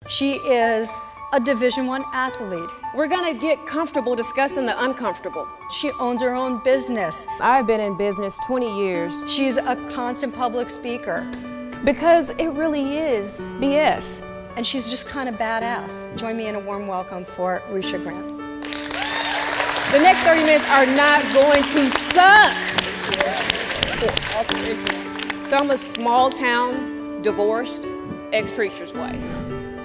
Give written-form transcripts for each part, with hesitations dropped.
She is a Division I athlete. We're gonna get comfortable discussing the uncomfortable. She owns her own business. I've been in business 20 years. She's a constant public speaker. Because it really is BS. And she's just kind of badass. Join me in a warm welcome for Risha Grant. The next 30 minutes are not going to suck. So I'm a small town, divorced, ex-preacher's wife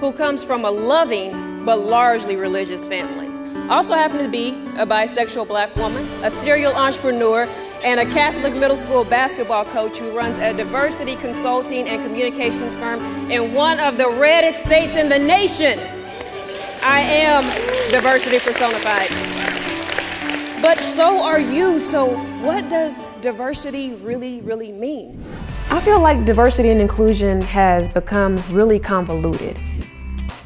who comes from a loving but largely religious family. I also happen to be a bisexual black woman, a serial entrepreneur, and a Catholic middle school basketball coach who runs a diversity consulting and communications firm in one of the reddest states in the nation. I am diversity personified. But so are you. So what does diversity really mean? I feel like diversity and inclusion has become really convoluted.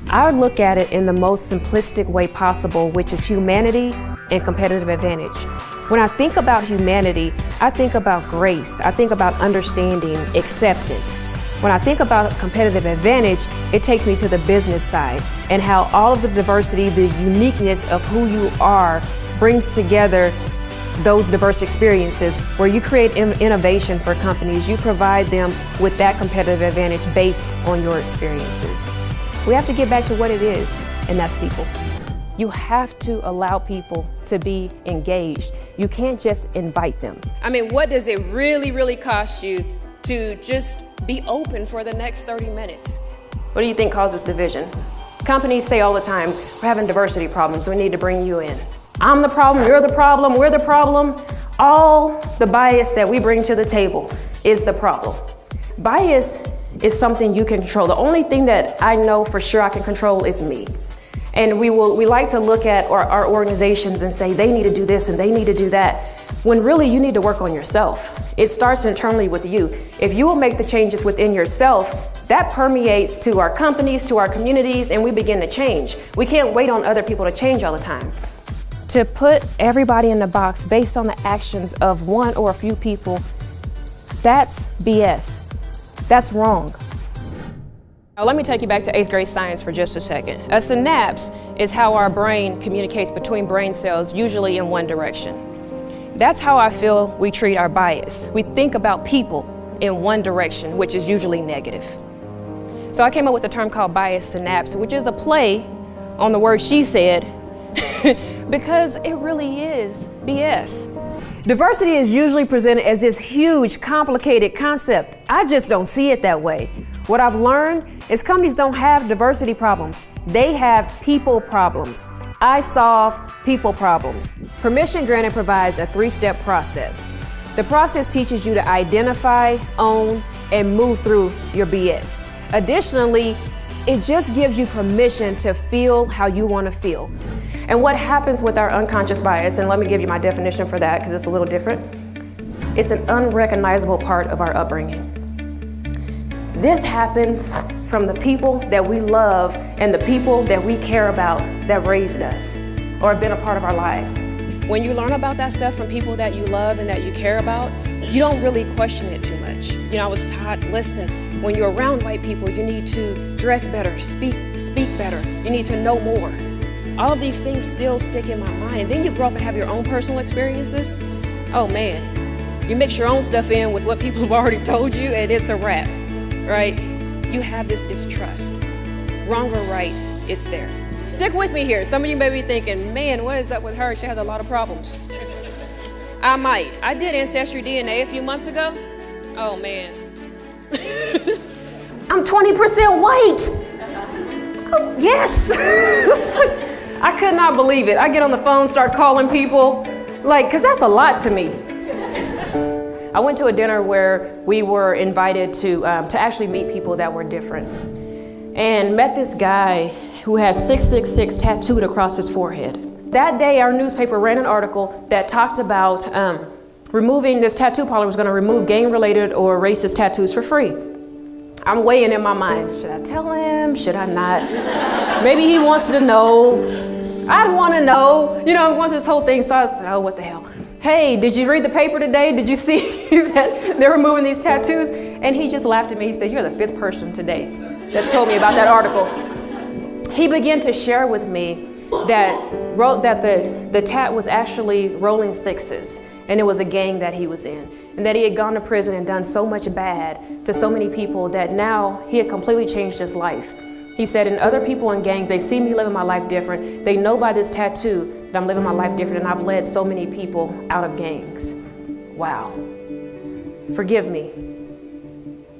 I look at it in the most simplistic way possible, which is humanity and competitive advantage. When I think about humanity, I think about grace, I think about understanding, acceptance. When I think about competitive advantage, it takes me to the business side and how all of the diversity, the uniqueness of who you are brings together those diverse experiences where you create innovation for companies. You provide them with that competitive advantage based on your experiences. We have to get back to what it is, and that's people. You have to allow people to be engaged. You can't just invite them. I mean, what does it really cost you to just be open for the next 30 minutes? What do you think causes division? Companies say all the time, we're having diversity problems, we need to bring you in. I'm the problem, you're the problem, we're the problem. All the bias that we bring to the table is the problem. Bias is something you can control. The only thing that I know for sure I can control is me. And we like to look at our organizations and say they need to do this and they need to do that, when really you need to work on yourself. It starts internally with you. If you will make the changes within yourself, that permeates to our companies, to our communities, and we begin to change. We can't wait on other people to change all the time. To put everybody in the box based on the actions of one or a few people, that's BS. That's wrong. Now let me take you back to 8th grade science for just a second. A synapse is how our brain communicates between brain cells, usually in one direction. That's how I feel we treat our bias. We think about people in one direction, which is usually negative. So I came up with a term called bias synapse, which is a play on the word she said, because it really is BS. Diversity is usually presented as this huge, complicated concept. I just don't see it that way. What I've learned is companies don't have diversity problems. They have people problems. I solve people problems. Permission Granted provides a 3-step process. The process teaches you to identify, own, and move through your BS. Additionally, it just gives you permission to feel how you want to feel. And what happens with our unconscious bias, and let me give you my definition for that because it's a little different. It's an unrecognizable part of our upbringing. This happens from the people that we love and the people that we care about that raised us or have been a part of our lives. When you learn about that stuff from people that you love and that you care about, you don't really question it too much. You know, I was taught, listen, when you're around white people, you need to dress better, speak better, you need to know more. All of these things still stick in my mind. And then you grow up and have your own personal experiences. Oh man, you mix your own stuff in with what people have already told you and it's a wrap, right? You have this distrust. Wrong or right, it's there. Stick with me here. Some of you may be thinking, man, what is up with her? She has a lot of problems. I might. I did Ancestry DNA a few months ago. Oh man. I'm 20% white. Oh, yes. I could not believe it. I get on the phone, start calling people, because that's a lot to me. I went to a dinner where we were invited to actually meet people that were different, and met this guy who has 666 tattooed across his forehead. That day, our newspaper ran an article that talked about removing, this tattoo parlor was going to remove gang-related or racist tattoos for free. I'm weighing in my mind, should I tell him, should I not? Maybe he wants to know. I'd want to know. You know, I'm going through this whole thing, so I said, oh, what the hell. Hey, did you read the paper today? Did you see that they're removing these tattoos? And he just laughed at me. He said, you're the 5th person today that's told me about that article. he began to share with me that the tat was actually rolling sixes, and it was a gang that he was in, and that he had gone to prison and done so much bad to so many people that now he had completely changed his life. He said, and other people in gangs, they see me living my life different. They know by this tattoo that I'm living my life different, and I've led so many people out of gangs. Wow. Forgive me.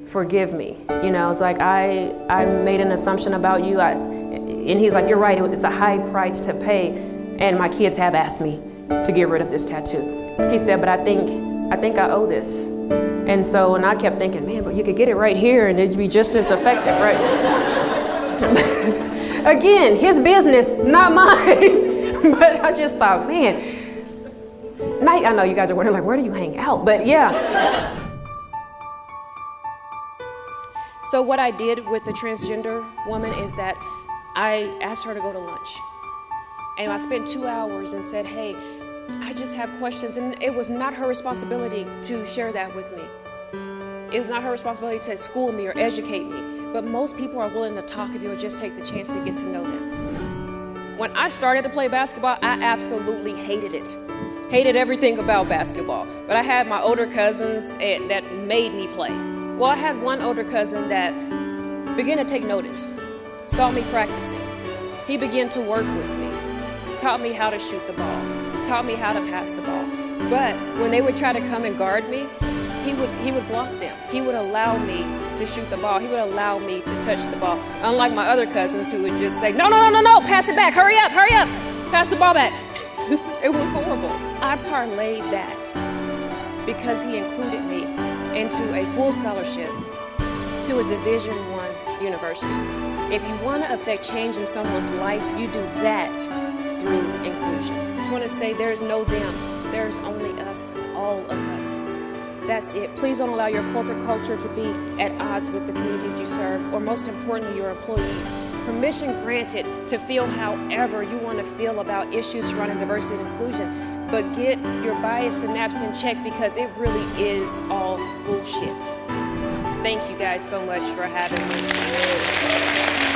Forgive me. You know, it's like I made an assumption about you guys. And he's like, you're right, it's a high price to pay. And my kids have asked me to get rid of this tattoo. He said, but I think I owe this. And so, and I kept thinking, man, but you could get it right here and it'd be just as effective, right? Again, his business, not mine. But I just thought, man, I know you guys are wondering, like, where do you hang out? But yeah. So what I did with the transgender woman is that I asked her to go to lunch. And I spent 2 hours and said, hey, I just have questions. And it was not her responsibility to share that with me. It was not her responsibility to school me or educate me. But most people are willing to talk if you'll just take the chance to get to know them. When I started to play basketball, I absolutely hated it. Hated everything about basketball. But I had my older cousins that made me play. Well, I had one older cousin that began to take notice, saw me practicing. He began to work with me, taught me how to shoot the ball, taught me how to pass the ball. But when they would try to come and guard me, he would block them. He would allow me to shoot the ball. He would allow me to touch the ball. Unlike my other cousins who would just say, no, pass it back, hurry up, pass the ball back. It was horrible. I parlayed that because he included me into a full scholarship to a Division I university. If you want to affect change in someone's life, you do that through inclusion. I just want to say there's no them, there's only us, all of us. That's it. Please don't allow your corporate culture to be at odds with the communities you serve, or most importantly, your employees. Permission granted to feel however you want to feel about issues surrounding diversity and inclusion, but get your bias synapse in check because it really is all bullshit. Thank you guys so much for having me.